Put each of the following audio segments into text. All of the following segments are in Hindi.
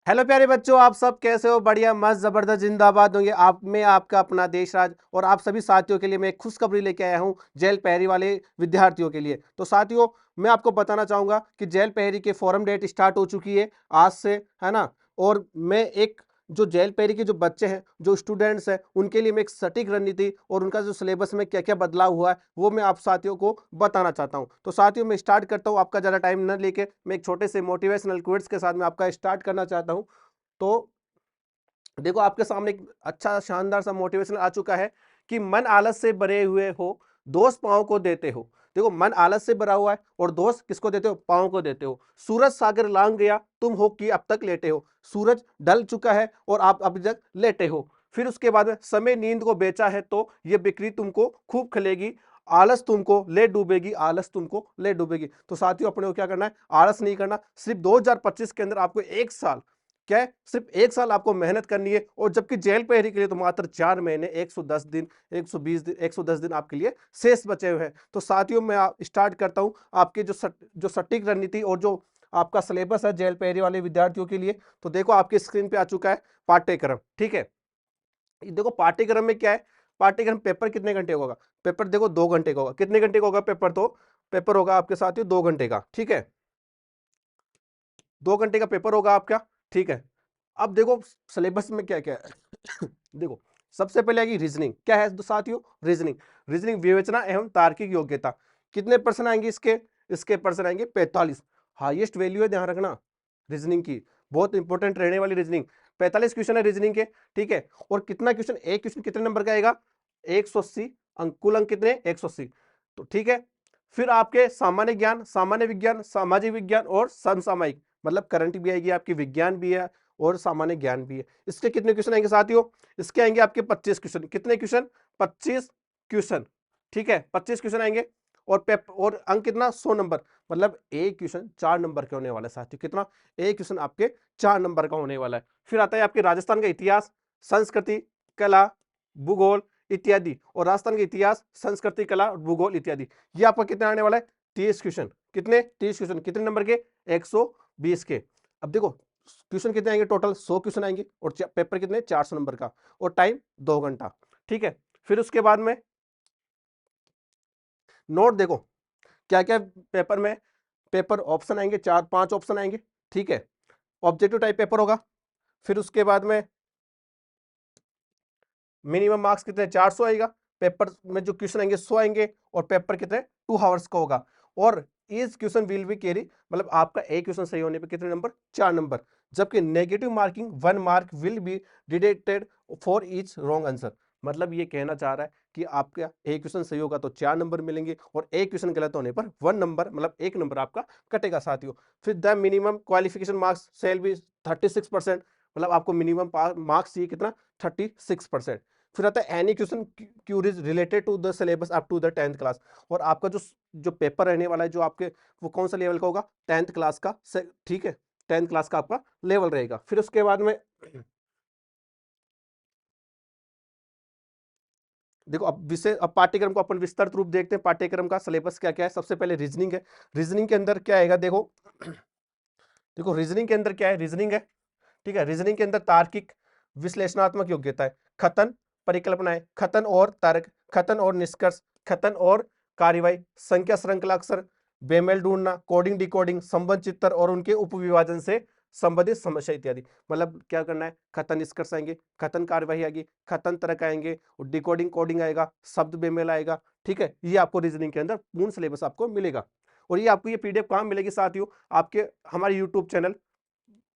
हेलो प्यारे बच्चों, आप सब कैसे हो? बढ़िया, मस्त, जबरदस्त, जिंदाबाद होंगे आप में आपका अपना देश राज। और आप सभी साथियों के लिए मैं एक खुशखबरी लेके आया हूं, जेल पहरी वाले विद्यार्थियों के लिए। तो साथियों, मैं आपको बताना चाहूंगा कि जेल पहरी के फॉरम डेट स्टार्ट हो चुकी है आज से, है ना। और मैं एक जो जेल पहरी के जो बच्चे हैं, जो स्टूडेंट्स हैं, उनके लिए मैं एक सटीक रणनीति और उनका जो सिलेबस में क्या क्या बदलाव हुआ है वो मैं आप साथियों को बताना चाहता हूं। तो साथियों, मैं स्टार्ट करता हूं, आपका ज़्यादा टाइम न लेके मैं एक छोटे से मोटिवेशनल क्विज के साथ में आपका स्टार्ट करना चाहता हूं। तो देखो, आपके सामने एक अच्छा शानदार सा मोटिवेशन आ चुका है कि मन आलस से भरे हुए हो, दोस्त पाँव को देते हो। देखो, मन आलस से भरा हुआ है और दोस्त किसको देते हो? पाँव को देते हो। सूरज सागर लांग गया, तुम हो कि अब तक लेटे हो। सूरज ढल चुका है और आप अभी तक लेटे हो। फिर उसके बाद में समय नींद को बेचा है तो ये बिक्री तुमको खूब खलेगी। आलस तुमको ले डूबेगी, आलस तुमको ले डूबेगी। तो साथियों, अपने को क्या करना है? आलस नहीं करना। सिर्फ 2025 के अंदर आपको एक साल, क्या है, सिर्फ एक साल आपको मेहनत करनी है। और जबकि जेल पहरी के लिए तो मात्र 4 महीने, 110 दिन, 120 दिन, 110 दिन आपके लिए शेष बचे हुए हैं। तो साथियों, मैं स्टार्ट करता हूं आपके जो सटीक रणनीति और जो आपका सिलेबस है जेल पहरी वाले विद्यार्थियों के लिए। तो देखो, आपकी स्क्रीन पे आ चुका है पाठ्यक्रम, ठीक है। देखो, पाठ्यक्रम में क्या है? पाठ्यक्रम पेपर कितने घंटे का होगा? पेपर देखो 2 घंटे का होगा। कितने घंटे का होगा पेपर? तो पेपर होगा आपके साथियों 2 घंटे का, ठीक है। 2 घंटे का पेपर होगा आपका, ठीक है। अब देखो, सिलेबस में क्या क्या है। देखो, सबसे पहले आएगी रीजनिंग। क्या है साथियों? रीजनिंग। रीजनिंग विवेचना एवं तार्किक योग्यता। कितने पर्सन आएंगे इसके? इसके पर्सन आएंगे 45। हाईएस्ट वैल्यू है, ध्यान रखना रीजनिंग की, बहुत इंपॉर्टेंट रहने वाली रीजनिंग। 45 क्वेश्चन है रीजनिंग के, ठीक है। और कितना क्वेश्चन, एक क्वेश्चन कितने नंबर का आएगा? 180 अंक। कुल अंक कितने? 180। तो ठीक है। फिर आपके सामान्य ज्ञान, सामान्य विज्ञान, सामाजिक विज्ञान और समसामयिक, मतलब करंट भी आएगी आपकी, विज्ञान भी है और सामान्य ज्ञान भी है। इसके कितने क्वेश्चन आएंगे साथियों? इसके आएंगे आपके 25 क्वेश्चन। कितने क्वेश्चन? 25 क्वेश्चन, ठीक है। 25 क्वेश्चन आएंगे। और अंक कितना? 100 नंबर। मतलब एक क्वेश्चन 4 नंबर के होने वाला है साथियों। कितना? एक क्वेश्चन आपके 4 नंबर का होने वाला है। फिर आता है आपके राजस्थान का इतिहास, संस्कृति, कला, भूगोल इत्यादि। और राजस्थान का इतिहास, संस्कृति, कला, भूगोल इत्यादि। ये आपका कितना आने वाला है? 30 क्वेश्चन। कितने? 30 क्वेश्चन। कितने नंबर के? 120 के। अब देखो, क्वेश्चन कितने आएंगे? टोटल 100 क्वेश्चन आएंगे। और पेपर कितने? 400 नंबर का। और टाइम 2 घंटा, ठीक है। फिर उसके बाद में नोट देखो, क्या क्या पेपर में, पेपर ऑप्शन आएंगे, 4-5 ऑप्शन आएंगे, ठीक है। ऑब्जेक्टिव टाइप पेपर होगा। फिर उसके बाद में मिनिमम मार्क्स कितने? 400 आएगा। पेपर में जो क्वेश्चन आएंगे 100 आएंगे। और पेपर कितने? 2 आवर्स का होगा। और इस क्वेश्चन विल बी कैरी, मतलब आपका एक क्वेश्चन सही होने पे कितने नंबर? 4 नंबर। जबकि negative marking 1 mark will be deducted for each wrong answer. मतलब ये कहना चाह रहा है कि आपका एक क्वेश्चन सही होगा तो 4 नंबर मिलेंगे, और एक क्वेश्चन गलत होने पर 1 नंबर, मतलब 1 नंबर आपका कटेगा साथियों। फिर the minimum qualification marks shall be 36%। मतलब आपको मिनिमम मार्क्स चाहिए कितना? 36%। फिर आता है any question queries related to the syllabus up to the 10th class. और आपका जो जो पेपर रहने वाला है, जो आपके, वो कौन सा लेवल का होगा? 10th क्लास का, ठीक है। 10th क्लास का आपका लेवल रहेगा। फिर उसके बाद में देखो, अब विषय, अब पाठ्यक्रम को अपन विस्तृत रूप देखते हैं। पाठ्यक्रम का सिलेबस क्या क्या है? सबसे पहले रीजनिंग है। रीजनिंग के अंदर क्या आएगा? देखो, देखो रीजनिंग के अंदर क्या है? रीजनिंग है, ठीक है। रीजनिंग के अंदर तार्किक विश्लेषणात्मक योग्यता है, कथन, परिकल्पनाएं, कथन और तर्क, कथन और निष्कर्ष, कथन और कार्यवाही, संख्या श्रृंखला अक्षर, बेमेल ढूंढना, कोडिंग डिकोडिंग, संबंध चित्र और उनके उपविभाजन से संबंधित समस्या इत्यादि। मतलब क्या करना है? कथन निष्कर्ष आएंगे, कथन कार्यवाही आएगी, कथन तर्क आएंगे, और डिकोडिंग कोडिंग आएगा, शब्द बेमेल आएगा, ठीक है। ये आपको रीजनिंग के अंदर पूर्ण सिलेबस आपको मिलेगा। और ये आपको ये पीडीएफ कहाँ मिलेगी साथियों? आपके हमारे यूट्यूब चैनल,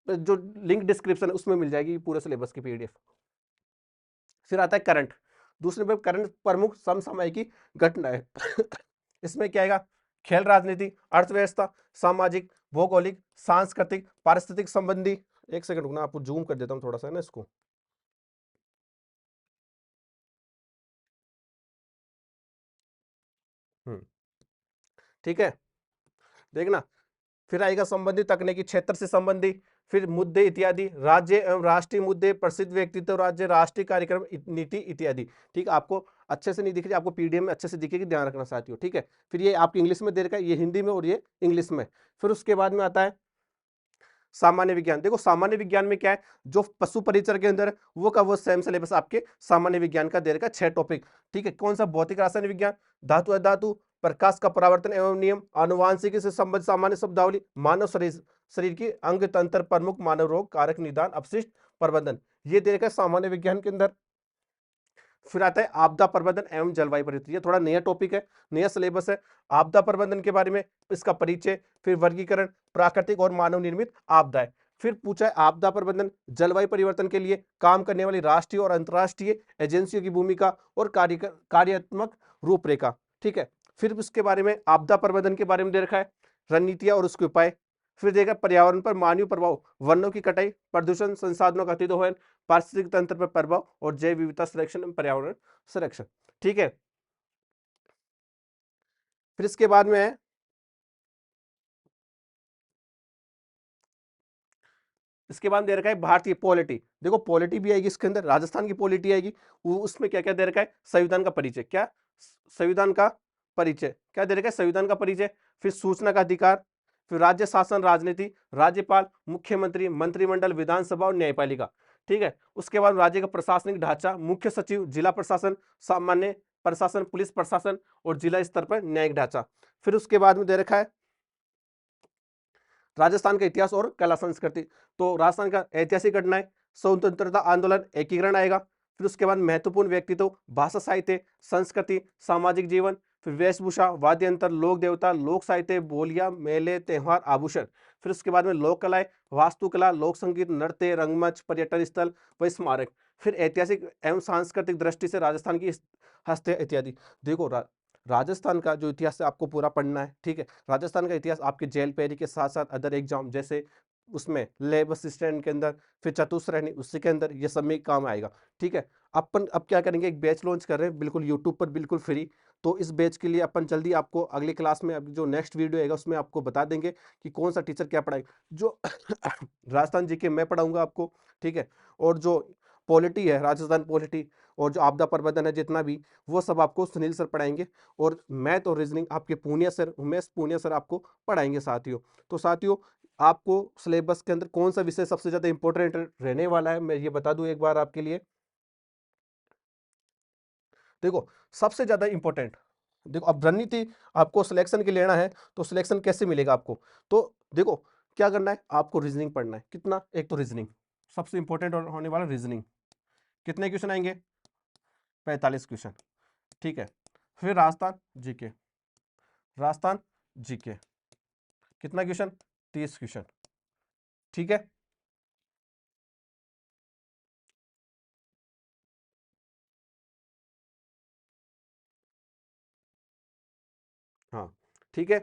जो लिंक डिस्क्रिप्शन है उसमें मिल जाएगी पूरे सिलेबस की पीडीएफ। फिर आता है करंट। दूसरे पे करंट प्रमुख समसामयिकी घटना है। इसमें क्या आएगा? खेल, राजनीति, अर्थव्यवस्था, सामाजिक, भौगोलिक, सांस्कृतिक, पारिस्थितिक संबंधी। एक सेकंड रुकना, आपको जूम कर देता हूं थोड़ा सा ना इसको। हम्म, ठीक है। देखना, फिर आएगा संबंधित तकनीकी क्षेत्र से संबंधी, फिर मुद्दे इत्यादि, राज्य एवं राष्ट्रीय मुद्दे, प्रसिद्ध व्यक्तित्व, राज्य राष्ट्रीय कार्यक्रम, नीति इत्यादि। ठीक है, आपको अच्छे से नहीं दिख रही, आपको पीडीएफ में अच्छे से दिखेगी, ध्यान रखना साथियों, ठीक है। फिर ये आपकी इंग्लिश में दे रखा है, ये हिंदी में और ये इंग्लिश में। फिर उसके बाद में आता है सामान्य विज्ञान, देखो सामान्य विज्ञान में क्या है, जो पशु परिचर के अंदर वो का वो सेम सिलेबस आपके सामान्य विज्ञान का दे रखा 6 टॉपिक, ठीक है। कौन सा, भौतिक रासायनिक विज्ञान, धातु अधातु, प्रकाश का परावर्तन एवं नियम, आनुवांशिकी से संबंधित सामान्य शब्दावली, मानव शरीर की अंग तंत्र प्रमुख, मानव रोग कारक निदान, अपशिष्ट प्रबंधन, ये दे रखा है सामान्य विज्ञान के अंदर। फिर आता है आपदा प्रबंधन एवं जलवायु परिवर्तन, ये थोड़ा नया टॉपिक है, नया सिलेबस है। आपदा प्रबंधन के बारे में इसका परिचय, फिर वर्गीकरण, प्राकृतिक और मानव निर्मित आपदाएं। फिर पूछा है आपदा प्रबंधन, जलवायु परिवर्तन के लिए काम करने वाली राष्ट्रीय और अंतर्राष्ट्रीय एजेंसियों की भूमिका और कार्यात्मक रूपरेखा, ठीक है। फिर उसके बारे में आपदा प्रबंधन के बारे में दे रखा है रणनीतियां और उसके उपाय। फिर देखा पर्यावरण पर मानवीय प्रभाव, वनों की कटाई, प्रदूषण, संसाधनों का अतिदोहन, पारिस्थितिक तंत्र पर प्रभाव और जैव विविधता संरक्षण एवं पर्यावरण संरक्षण, ठीक है। फिर इसके बाद में है, इसके बाद दे रखा है भारतीय पॉलिटी, देखो पॉलिटी भी आएगी इसके अंदर, राजस्थान की पॉलिटी आएगी। उसमें क्या क्या दे रखा है, संविधान का परिचय, क्या संविधान का परिचय, क्या दे रखा है संविधान का परिचय। फिर सूचना का अधिकार, फिर राज्य शासन राजनीति, राज्यपाल, मुख्यमंत्री, मंत्रिमंडल, विधानसभा और न्यायपालिका, ठीक है। उसके बाद राज्य का प्रशासनिक ढांचा, मुख्य सचिव, जिला प्रशासन, सामान्य प्रशासन, पुलिस प्रशासन और जिला स्तर पर न्यायिक ढांचा। फिर उसके बाद में दे रखा है राजस्थान का इतिहास और कला संस्कृति, तो राजस्थान का ऐतिहासिक घटनाएं, स्वतंत्रता आंदोलन, एकीकरण आएगा। फिर उसके बाद महत्वपूर्ण व्यक्तित्व, भाषा साहित्य, संस्कृति, सामाजिक जीवन, फिर वेशभूषा, वाद्य यंत्र, लोक देवता, लोक साहित्य, बोलियां, मेले, त्योहार, आभूषण। फिर उसके बाद में लोक कलाएं, वास्तुकला, लोक संगीत, नृत्य, रंगमंच, पर्यटन स्थल व स्मारक। फिर ऐतिहासिक एवं सांस्कृतिक दृष्टि से राजस्थान की हस्तियां इत्यादि। देखो राजस्थान का जो इतिहास है आपको पूरा पढ़ना है, ठीक है। राजस्थान का इतिहास आपके जेल पेरी के साथ साथ अदर एग्जाम जैसे उसमें लेब असिस्टेंट के अंदर, फिर चतुश्रेणी उसी के अंदर, ये सब में काम आएगा, ठीक है। अपन अब क्या करेंगे, एक बैच लॉन्च कर रहे हैं बिल्कुल यूट्यूब पर, बिल्कुल फ्री। तो इस बैच के लिए अपन जल्दी आपको अगली क्लास में, अब जो नेक्स्ट वीडियो आएगा उसमें आपको बता देंगे कि कौन सा टीचर क्या पढ़ाएगा। जो राजस्थान जीके मैं पढ़ाऊंगा आपको, ठीक है। और जो पॉलिटी है, राजस्थान पॉलिटी, और जो आपदा प्रबंधन है जितना भी, वो सब आपको सुनील सर पढ़ाएंगे। और मैथ और रीजनिंग आपके पूनिया सर, उमेश पूनिया सर आपको पढ़ाएंगे साथियों। तो साथियों, आपको सिलेबस के अंदर कौन सा विषय सबसे ज्यादा इंपॉर्टेंट रहने वाला है, मैं ये बता दूं एक बार आपके लिए। देखो सबसे ज्यादा इंपॉर्टेंट, देखो अब रणनीति आपको सिलेक्शन के लेना है, तो सिलेक्शन कैसे मिलेगा आपको, तो देखो क्या करना है, आपको रीजनिंग पढ़ना है। कितना, एक तो रीजनिंग सबसे इंपॉर्टेंट होने वाला, रीजनिंग कितने क्वेश्चन आएंगे, 45 क्वेश्चन, ठीक है। फिर राजस्थान जीके, राजस्थान जीके कितना क्वेश्चन, 30 क्वेश्चन, ठीक है। हाँ, ठीक है।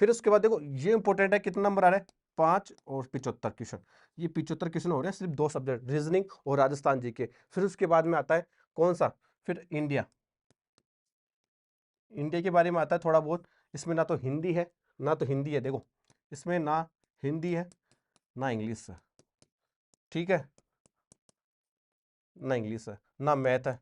फिर उसके बाद देखो ये इंपॉर्टेंट है, कितना नंबर आ रहा है, 5 और 75 क्वेश्चन, ये 75 क्वेश्चन हो रहे हैं सिर्फ 2 सब्जेक्ट, रीजनिंग और राजस्थान जीके। फिर उसके बाद में आता है कौन सा, फिर इंडिया, इंडिया के बारे में आता है थोड़ा बहुत। इसमें ना तो हिंदी है, ना तो हिंदी है, देखो इसमें ना हिंदी है ना इंग्लिश है, ठीक है, ना इंग्लिश है ना मैथ है।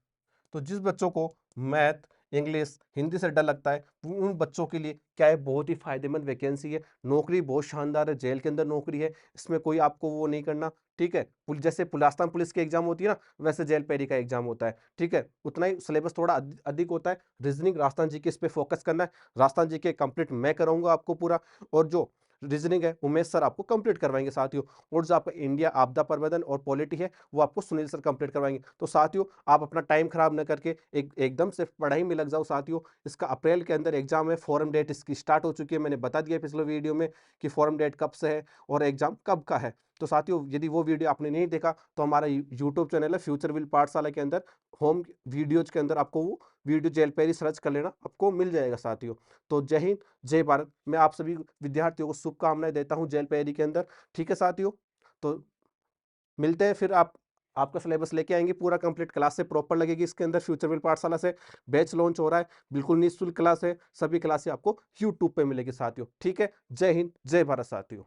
तो जिस बच्चों को मैथ, इंग्लिश, हिंदी से डर लगता है, उन बच्चों के लिए क्या है, बहुत ही फायदेमंद वैकेंसी है। नौकरी बहुत शानदार है, जेल के अंदर नौकरी है, इसमें कोई आपको वो नहीं करना, ठीक है। जैसे राजस्थान पुलिस की एग्जाम होती है ना, वैसे जेल पेरी का एग्जाम होता है, ठीक है। उतना ही सिलेबस थोड़ा अधिक होता है। रीजनिंग राजस्थान जी के इस पे फोकस करना है, राजस्थान जी के कंप्लीट मैं कराऊंगा आपको पूरा। और जो रीजनिंग है उमेश सर आपको कंप्लीट करवाएंगे साथियों। और जो आपका इंडिया आपदा प्रबंधन और पॉलिटी है वो आपको सुनील सर कंप्लीट करवाएंगे। तो साथियों, आप अपना टाइम खराब न करके एकदम से पढ़ाई में लग जाओ साथियों। इसका अप्रैल के अंदर एग्जाम है, फॉर्म डेट इसकी स्टार्ट हो चुकी है, मैंने बता दिया पिछले वीडियो में कि फॉर्म डेट कब से है और एग्जाम कब का है। तो साथियों, यदि वो वीडियो आपने नहीं देखा तो हमारा यूट्यूब चैनल है फ्यूचर विल पाठशाला के अंदर, होम वीडियोज के अंदर आपको वो वीडियो जेल पेरी सर्च कर लेना, आपको मिल जाएगा साथियों। तो जय हिंद, जय भारत। मैं आप सभी विद्यार्थियों को शुभकामनाएं देता हूं जेल पेरी के अंदर, ठीक है साथियों। तो मिलते हैं फिर, आप आपका सिलेबस लेके आएंगे पूरा कंप्लीट, क्लास से प्रॉपर लगेगी इसके अंदर। फ्यूचर विल पाठशाला से बैच लॉन्च हो रहा है, बिल्कुल निःशुल्क क्लास है, सभी क्लासें आपको यूट्यूब पे मिलेगी साथियों, ठीक है। जय हिंद, जय भारत साथियों।